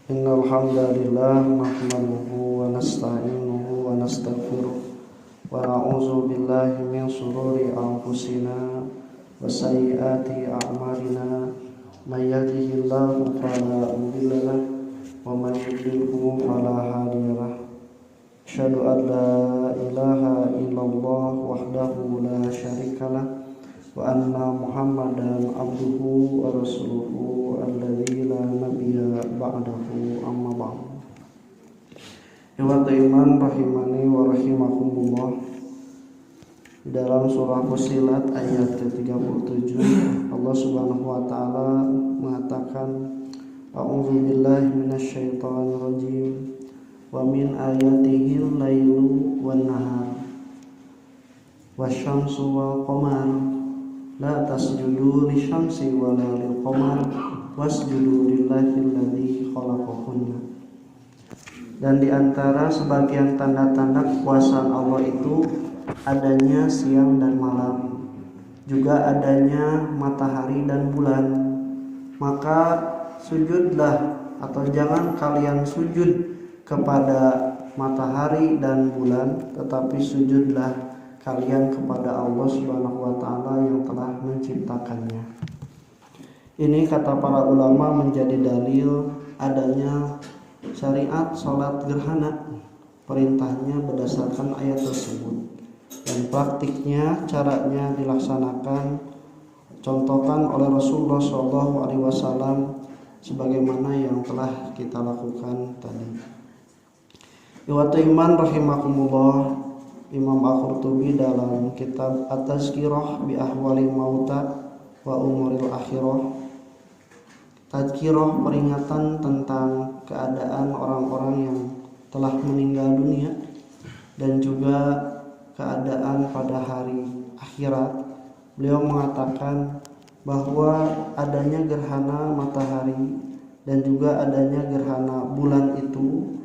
Innal hamdalillah nahmaduhu wa nasta'inuhu wa nastaghfiruh wa na'udzu billahi min shururi anfusina wa sayyiati a'malina may yahdihillahu fala mudilla lahu wa may yudlilhu fala hadiya lahu. Asyhadu an la ilaha illallah wahdahu la syarika lahu wa anna Muhammadan abduhu wa rasuluhu alladzi la nabiyya ba'dahu amma ba'd. Ikhwata iman rahimani wa rahimakumullah. Di dalam surah Fussilat ayat ke-37 Allah Subhanahu wa taala mengatakan a'udzu billahi minasyaitonir rajim wa min ayatihil lailu wan nahar wasyamsu wal qamar la tasjudu lisyamsi wala lilqamar wasjudu lillahi alladzi khalaqahunna. Dan di antara sebagian tanda-tanda kekuasaan Allah itu adanya siang dan malam, juga adanya matahari dan bulan. Maka sujudlah atau jangan kalian sujud kepada matahari dan bulan, tetapi sujudlah kalian kepada Allah Subhanahu wa taala yang telah menciptakannya. Ini kata para ulama menjadi dalil adanya syariat salat gerhana. Perintahnya berdasarkan ayat tersebut dan praktiknya caranya dilaksanakan contohkan oleh Rasulullah SAW sebagaimana yang telah kita lakukan tadi. Ikhwata iman rahimakumullah, Imam Al-Qurtubi dalam kitab At-Tazkirah bi Ahwalil Mauta wa Umuril Akhirah, tazkirah peringatan tentang keadaan orang-orang yang telah meninggal dunia dan juga keadaan pada hari akhirat. Beliau mengatakan bahwa adanya gerhana matahari dan juga adanya gerhana bulan itu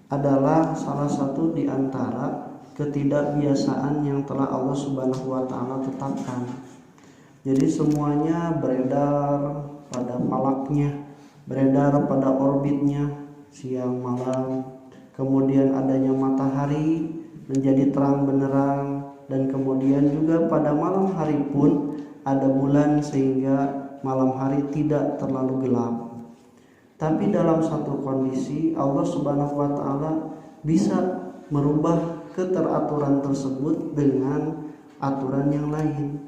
adalah salah satu di antara ketidakbiasaan yang telah Allah Subhanahu wa taala tetapkan. Jadi semuanya beredar pada falaknya, beredar pada orbitnya siang malam. Kemudian adanya matahari menjadi terang benderang, dan kemudian juga pada malam hari pun ada bulan sehingga malam hari tidak terlalu gelap. Tapi dalam satu kondisi Allah Subhanahu wa taala bisa merubah keteraturan tersebut dengan aturan yang lain,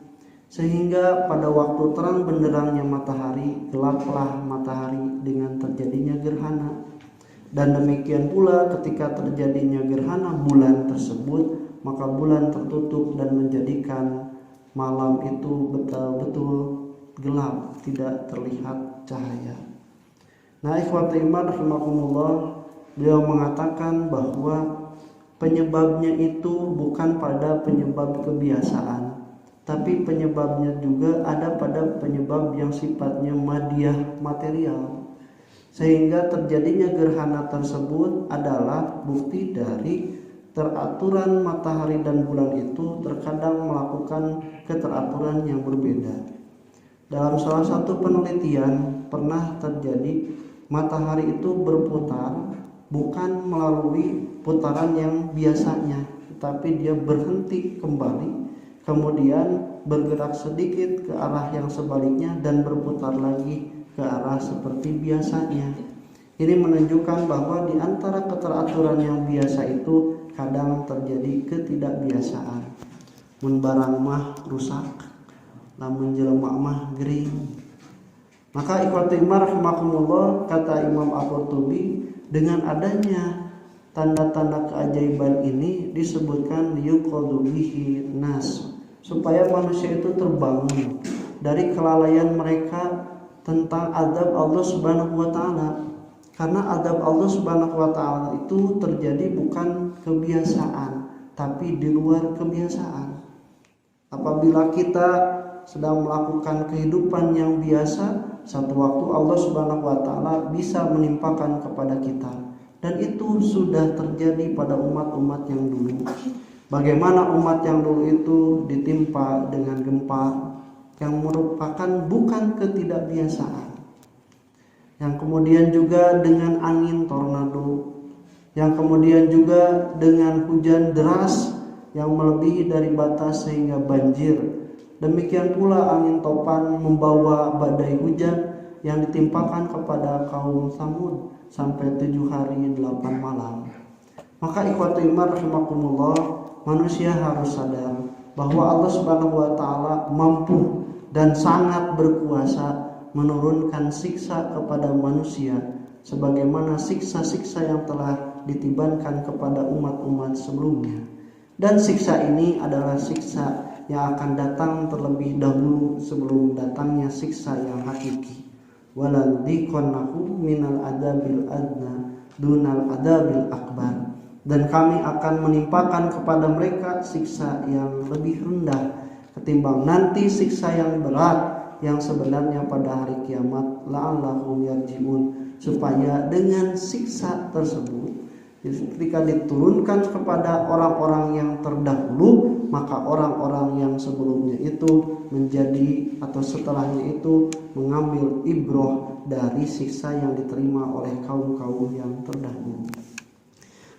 sehingga pada waktu terang benderangnya matahari gelaplah matahari dengan terjadinya gerhana, dan demikian pula ketika terjadinya gerhana bulan tersebut maka bulan tertutup dan menjadikan malam itu betul-betul gelap, tidak terlihat cahaya. Nah, ikhwati iman rahimakumullah, beliau mengatakan bahwa penyebabnya itu bukan pada penyebab kebiasaan, tapi penyebabnya juga ada pada penyebab yang sifatnya madiyah, material. Sehingga terjadinya gerhana tersebut adalah bukti dari teraturan matahari dan bulan itu terkadang melakukan keteraturan yang berbeda. Dalam salah satu penelitian pernah terjadi matahari itu berputar bukan melalui putaran yang biasanya, tetapi dia berhenti kembali, kemudian bergerak sedikit ke arah yang sebaliknya dan berputar lagi ke arah seperti biasanya. Ini menunjukkan bahwa di antara keteraturan yang biasa itu kadang terjadi ketidakbiasaan. Mun barang mah rusak, lamun jelema mah gering. Maka ikhwati iman rahimakumullah, kata Imam Al-Qurtubi, dengan adanya tanda-tanda keajaiban ini disebutkan liyuqadu bihi nas, supaya manusia itu terbangun dari kelalaian mereka tentang azab Allah Subhanahu wa taala. Karena azab Allah Subhanahu wa taala itu terjadi bukan kebiasaan, tapi di luar kebiasaan. Apabila kita sedang melakukan kehidupan yang biasa, satu waktu Allah Subhanahu wa taala bisa menimpakan kepada kita, dan itu sudah terjadi pada umat-umat yang dulu. Bagaimana umat yang dulu itu ditimpa dengan gempa yang merupakan bukan ketidakbiasaan. yang kemudian juga dengan angin tornado, yang kemudian juga dengan hujan deras yang melebihi dari batas sehingga banjir. Demikian pula angin topan membawa badai hujan yang ditimpakan kepada kaum Samud sampai 7 hari 8 malam. Maka ikhwatu iman rahimakumullah, manusia harus sadar bahwa Allah Subhanahu wa taala mampu dan sangat berkuasa menurunkan siksa kepada manusia sebagaimana siksa-siksa yang telah ditibankan kepada umat-umat sebelumnya. Dan siksa ini adalah siksa yang akan datang terlebih dahulu sebelum datangnya siksa yang hakiki. Waladhiqannahu minal adabil adna dunal adabil akbar. Dan kami akan menimpakan kepada mereka siksa yang lebih rendah ketimbang nanti siksa yang berat yang sebenarnya pada hari kiamat, la'allahum yarji'un, supaya dengan siksa tersebut ketika diturunkan kepada orang-orang yang terdahulu, maka orang-orang yang sebelumnya itu menjadi atau setelahnya itu mengambil ibroh dari siksa yang diterima oleh kaum-kaum yang terdahulu.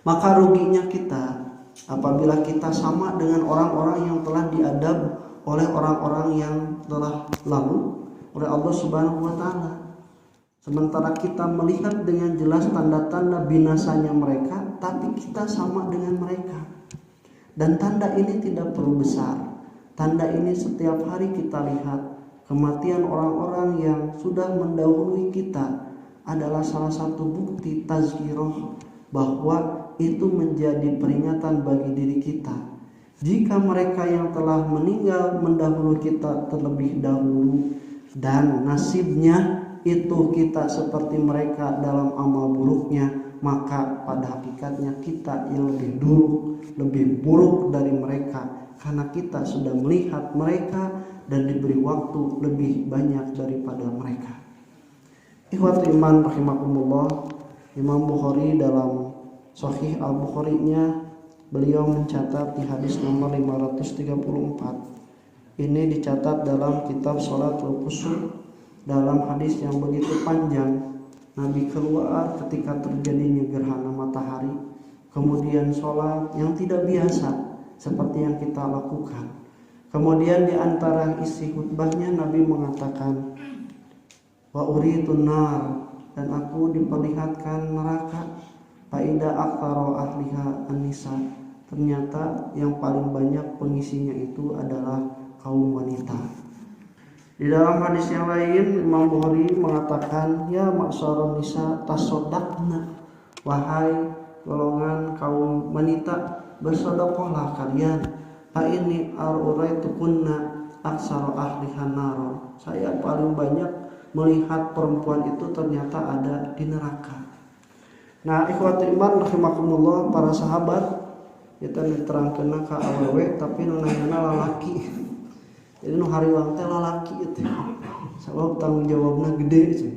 Maka ruginya kita apabila kita sama dengan orang-orang yang telah diadab oleh orang-orang yang telah lalu oleh Allah Subhanahu wa taala. Sementara kita melihat dengan jelas tanda-tanda binasanya mereka, tapi kita sama dengan mereka. Dan tanda ini tidak perlu besar. Tanda ini setiap hari kita lihat. Kematian orang-orang yang sudah mendahului kita adalah salah satu bukti tazkirah bahwa itu menjadi peringatan bagi diri kita. Jika mereka yang telah meninggal mendahului kita terlebih dahulu dan nasibnya itu kita seperti mereka dalam amal buruknya, maka pada hakikatnya kita yang lebih buruk dari mereka, karena kita sudah melihat mereka dan diberi waktu lebih banyak daripada mereka. Ikhwatu iman rahimakumullah, Imam Bukhari dalam Sahih Al-Bukhari-nya beliau mencatat di hadis nomor 534. Ini dicatat dalam kitab Sholatul Kusuf dalam hadis yang begitu panjang. Nabi keluar ketika terjadinya gerhana matahari, kemudian sholat yang tidak biasa seperti yang kita lakukan. Kemudian di antara isi khutbahnya Nabi mengatakan, wa uritun nar, dan aku diperlihatkan neraka. Faida aktsara ahliha an-nisa, ternyata yang paling banyak pengisinya itu adalah kaum wanita. Di dalam hadis yang lain Imam Bukhari mengatakan, ya ma'syarun nisa tasaddaqna, wahai golongan kaum wanita bersedekahlah kalian. Fa ini aruraitukunna aktsara ahliha nar, saya paling banyak melihat perempuan itu ternyata ada di neraka. Nah, ikhwati iman rahimakumullah, para sahabat kita diterangkeun ka awewe tapi nu nanyana lalaki. Jadi nu hariwang teh lalaki itu. Sabab tanggung jawabna gede itu.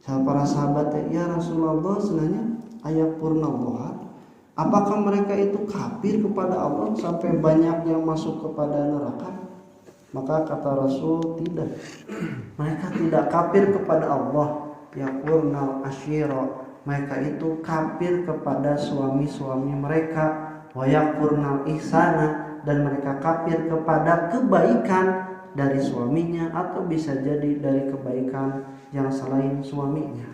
Para sahabat teh, ya Rasulullah, sebenarnya ayat purnallah, apakah mereka itu kafir kepada Allah sampai banyak yang masuk kepada neraka? Maka kata Rasul, tidak. Mereka tidak kafir kepada Allah, ya purnal asyira, mereka itu kafir kepada suami-suami mereka, wa yakfurnal ihsana, dan mereka kafir kepada kebaikan dari suaminya atau bisa jadi dari kebaikan yang selain suaminya.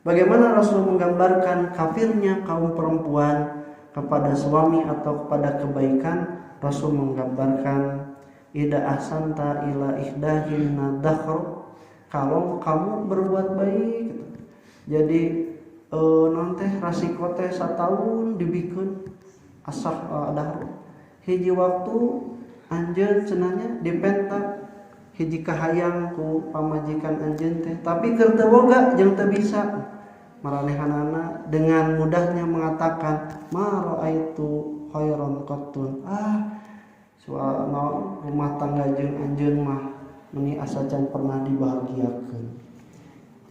Bagaimana Rasul menggambarkan kafirnya kaum perempuan kepada suami atau kepada kebaikan? Rasul menggambarkan, ida ahsanta ila ihdahinna dakhar, kalau kamu berbuat baik, jadi nanti rasiko teh satahun dibikeun asah dahar hiji waktu anjeun cenanya dipenta hiji kahayang ku pamajikan anjeun teh, tapi keur teu boga jeung teu bisa, maranehanana dengan mudahnya mengatakan ma raaitu khairan qattun, soal rumah tangga jeung anjeun mah meuni asa can pernah dibahagiakeun.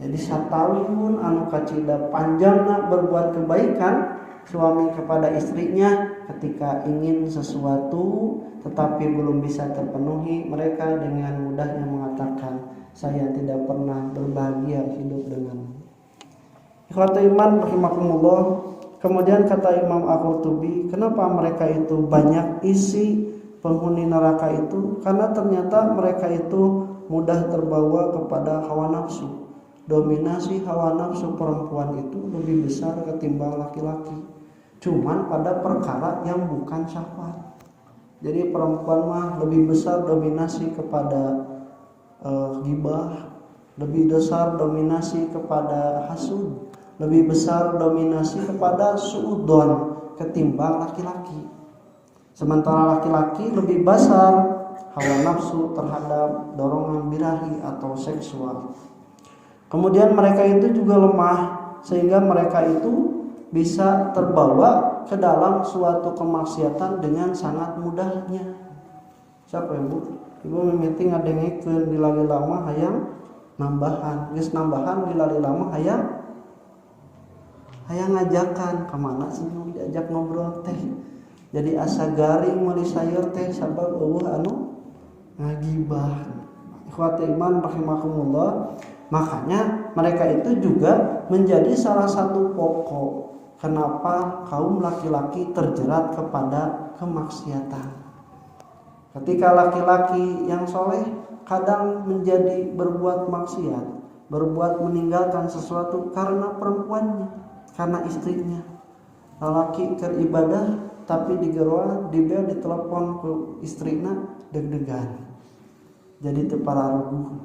Jadi satahun anu kacida panjangna berbuat kebaikan suami kepada istrinya, ketika ingin sesuatu tetapi belum bisa terpenuhi, mereka dengan mudahnya mengatakan, saya tidak pernah berbahagia hidup denganmu. Ikhwatul iman rahimakumullah. Kemudian kata Imam Al-Qurtubi, kenapa mereka itu banyak isi penghuni neraka itu? Karena ternyata mereka itu mudah terbawa kepada hawa nafsu. Dominasi hawa nafsu perempuan itu lebih besar ketimbang laki-laki. Cuman pada perkara yang bukan syahwat. Jadi perempuan mah lebih besar dominasi kepada ghibah, lebih besar dominasi kepada hasud, lebih besar dominasi kepada suudzon ketimbang laki-laki. Sementara laki-laki lebih besar hawa nafsu terhadap dorongan birahi atau seksual. Kemudian mereka itu juga lemah sehingga mereka itu bisa terbawa ke dalam suatu kemaksiatan dengan sangat mudahnya. Siapa ibu? Ibu mimiti ngadengikeun di lali lama hayang nambahan, geus nambahan di lali lama hayang ngajakan kemana sih diajak ngobrol teh. Jadi asa garing meuli sayeur teh sabab eueuh anu ngagibah. Ikhwati iman rahimakumullah. Makanya mereka itu juga menjadi salah satu pokok kenapa kaum laki-laki terjerat kepada kemaksiatan. Ketika laki-laki yang soleh kadang menjadi berbuat maksiat, berbuat meninggalkan sesuatu karena perempuannya, karena istrinya. Laki beribadah tapi digeroan, dibel ditelepon ke istrina deg-degan. Jadi teu pararuguh.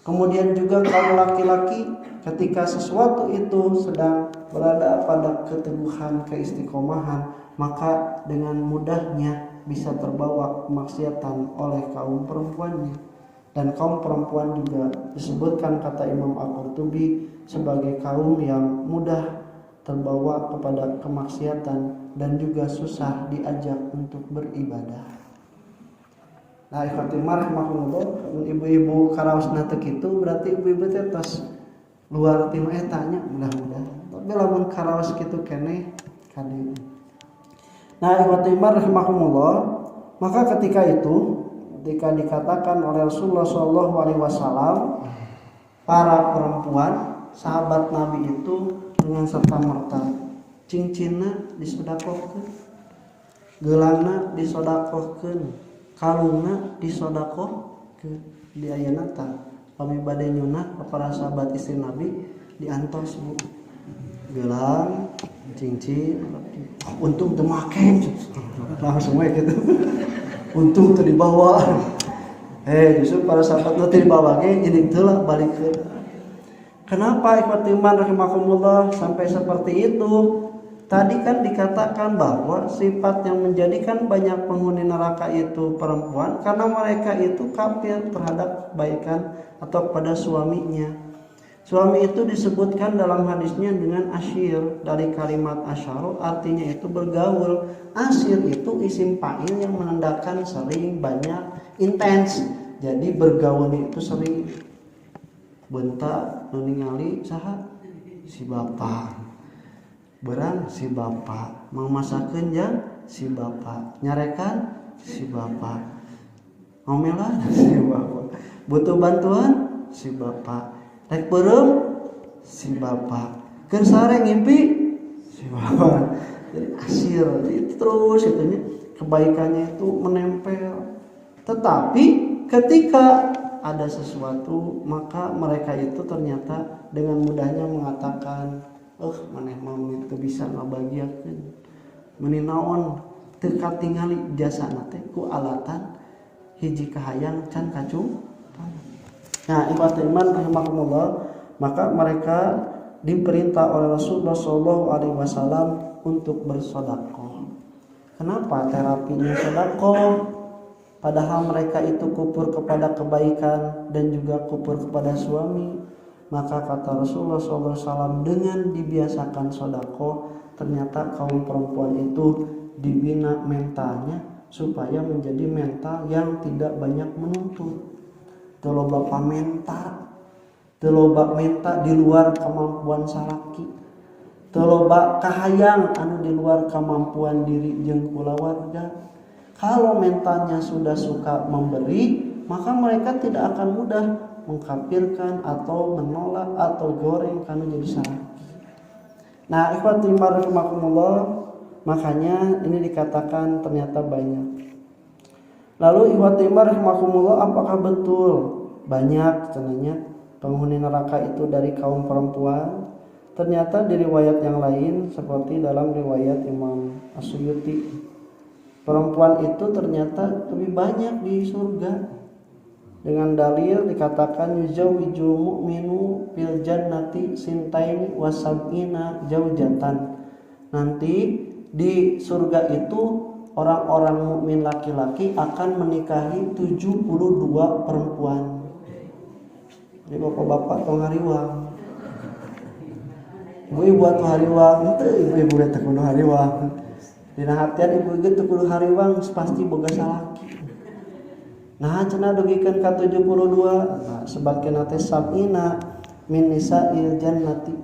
Kemudian juga kaum laki-laki ketika sesuatu itu sedang berada pada keteguhan, keistiqomahan, maka dengan mudahnya bisa terbawa kemaksiatan oleh kaum perempuannya. Dan kaum perempuan juga disebutkan kata Imam Al-Qurtubi sebagai kaum yang mudah terbawa kepada kemaksiatan dan juga susah diajak untuk beribadah. Nah, ikhwatul rahimahullah, ibu-ibu karaosna teh kitu berarti ibu-ibu teh tos luar tinu eta nya mudah-mudahan. Tapi lamun karaos kitu keneh kadieu. Nah, ikhwatul rahimahullah, maka ketika dikatakan oleh Rasulullah SAW, para perempuan sahabat Nabi itu dengan serta-merta cincinna disodakohkeun, geulangna disodakohkeun, kalungna disodakohkeun. Di ayeuna tah pami bade nyunah para sahabat istri Nabi diantos Bu. Gelang, cincin, untung teu make. Langsung we gitu. Untung teu dibawa. Justru para sahabat teu dibawa ge jadi teu lah balikeun. Kenapa ikhwati iman rahimakumullah sampai seperti itu? Tadi kan dikatakan bahwa sifat yang menjadikan banyak penghuni neraka itu perempuan karena mereka itu kafir terhadap kebaikan atau kepada suaminya. Suami itu disebutkan dalam hadisnya dengan asyir, dari kalimat asyar artinya itu bergaul. Asyir itu isim fa'il yang menandakan sering, banyak, intens. Jadi bergaul itu sering. Bentak nu ningali saha? Si bapak. Berang si bapak, mau masakeun jang si bapak, nyarekan si bapak, ngomelan si bapak, butuh bantuan si bapak, rek beureum si bapak, keur sare ngimpi si bapak. Jadi asyir itu terus itunya kebaikannya itu menempel. Tetapi ketika ada sesuatu maka mereka itu ternyata dengan mudahnya mengatakan maneh mah teu bisa ngabagiakeun meuni naon teu katingali jasana teh ku alatan hiji kahayang can kacung. Nah, ibadah iman rahimakumullah, maka mereka diperintah oleh Rasulullah SAW untuk bersedekah. Kenapa terapinya sedekah? Padahal mereka itu kufur kepada kebaikan dan juga kufur kepada suami. Maka kata Rasulullah SAW, dengan dibiasakan sedekah, ternyata kaum perempuan itu dibina mentalnya supaya menjadi mental yang tidak banyak menuntut. Teu loba pamenta, teu loba menta di luar kemampuan salaki, teu loba kahayang anu di luar kemampuan diri jeung kulawarga. Kalau mentalnya sudah suka memberi, maka mereka tidak akan mudah mengkafirkan atau menolak atau goreng karena jadi salah. Nah, ikhwati rahimakumullah, makanya ini dikatakan ternyata banyak. Lalu ikhwati rahimakumullah, apakah betul banyak cenanya penghuni neraka itu dari kaum perempuan? Ternyata di riwayat yang lain seperti dalam riwayat Imam As-Suyuti, perempuan itu ternyata lebih banyak di surga. Dengan dalil dikatakan yuzawwiju mu'minu fil jannati sintaini wasab'ina zaujatan. Nanti di surga itu orang-orang mukmin laki-laki akan menikahi 72 perempuan. Jadi bapak-bapak tong hariwang. Ibu-ibu atuh hariwang, henteu ibu-ibu teh kudu hariwang. Dina hatian ibu ieu teh kudu hariwang pasti boga salaki. Nah cenah dugikeun ka 72. Nah sebagian teh sab'ina min nisa'il jannati,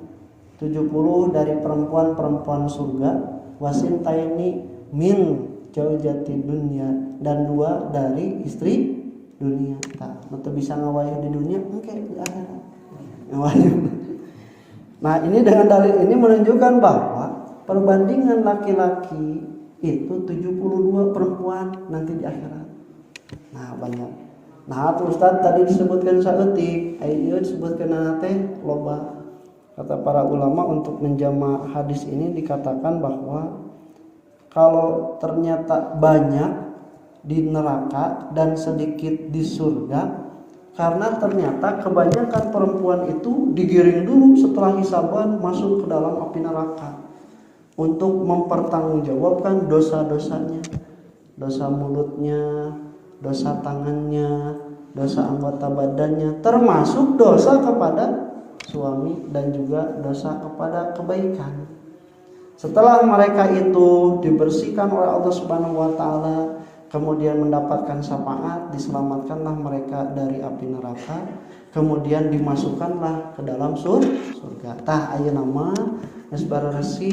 70 dari perempuan-perempuan surga, wasintaini min zaujati dunya, dan 2 dari istri dunia. Tah mata bisa ngawayuh di dunia engke di akhirat. Ngawayuh. Nah, ini dengan dalil ini menunjukkan bahwa perbandingan laki-laki itu 72 perempuan nanti di akhirat. Nah, banyak. Nah, Ustaz tadi disebutkan saeutik, ayo disebutkan teh loba. Kata para ulama untuk menjama hadis ini dikatakan bahwa kalau ternyata banyak di neraka dan sedikit di surga, karena ternyata kebanyakan perempuan itu digiring dulu setelah hisaban masuk ke dalam api neraka untuk mempertanggungjawabkan dosa-dosanya, dosa mulutnya, dosa tangannya, dosa anggota badannya, termasuk dosa kepada suami dan juga dosa kepada kebaikan. Setelah mereka itu dibersihkan oleh Allah Subhanahu wa taala, kemudian mendapatkan syafaat, diselamatkanlah mereka dari api neraka, kemudian dimasukkanlah ke dalam surga. Tah ayeuna mah geus bareresi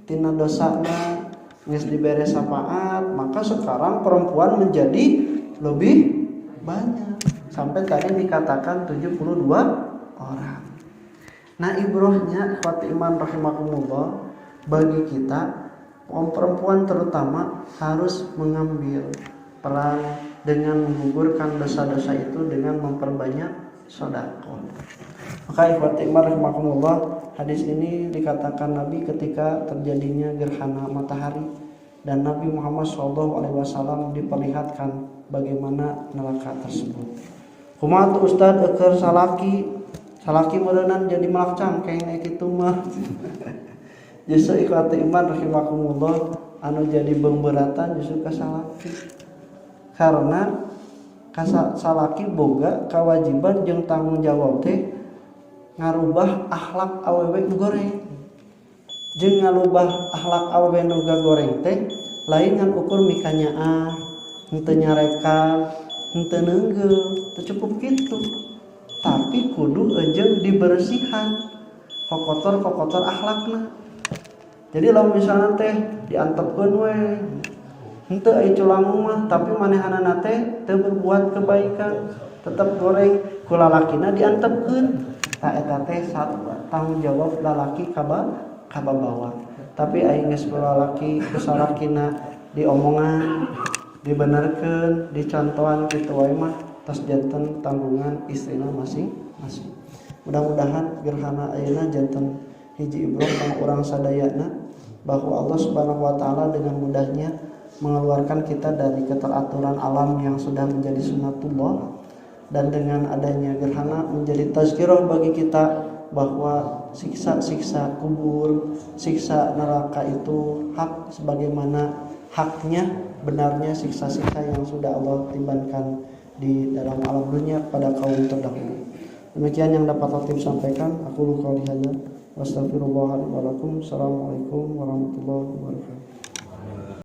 tina dosana, geus dibere syafaat, maka sekarang perempuan menjadi lebih banyak. Sampai tadi dikatakan 72 orang. Nah, ibrohnya ikhwati iman rahimakumullah, bagi kita kaum perempuan terutama harus mengambil peran dengan menggugurkan dosa-dosa itu dengan memperbanyak sedekah. Maka ikhwati rahimakumullah, hadis ini dikatakan Nabi ketika terjadinya gerhana matahari dan Nabi Muhammad SAW diperlihatkan bagaimana neraka tersebut. Kumaha Ustaz keur salaki meureunnan jadi malak cangkeng kayak kitu mah. Justru ikhwati iman rahimakumullah, anu jadi beumbeuratan justru ka salaki. Karena salaki boga kewajiban jeung tanggung jawab teh ngarubah akhlak awewe nu goreng. Jeung ngarubah akhlak awewe nu goreng teh lain ngan ukur mikanyaah, henteu nyarekan, henteu neunggeu, teu cukup kitu. Tapi kudu jeung dibersihan kokotor-kokotor akhlakna. Jadi lamun misalnya teh diantepkeun we henteu aya culangung mah, tapi manehanana teh teu berbuat kebaikan, tetep goreng ku lalakina diantepkeun. Tah eta teh tanggung jawab lalaki ka babawa. Tapi aing geus ku lalaki ku salakina diomongan, dibenerkeun, dicontohan kitu wae mah tos janten tanggungan istrina masing-masing. Mudah-mudahan gerhana ayeuna janten hiji ibroh kana urang sadayana bahwa Allah Subhanahu wa taala dengan mudahnya mengeluarkan kita dari keteraturan alam yang sudah menjadi sunnatullah, dan dengan adanya gerhana menjadi tazkirah bagi kita bahwa siksa-siksa kubur, siksa neraka itu hak sebagaimana haknya benarnya siksa-siksa yang sudah Allah timbangkan di dalam alam dunia pada kaum terdahulu. Demikian yang dapat Latif sampaikan. Aku qouli hadza wa astaghfirullah li wa lakum. Assalamualaikum warahmatullahi wabarakatuh.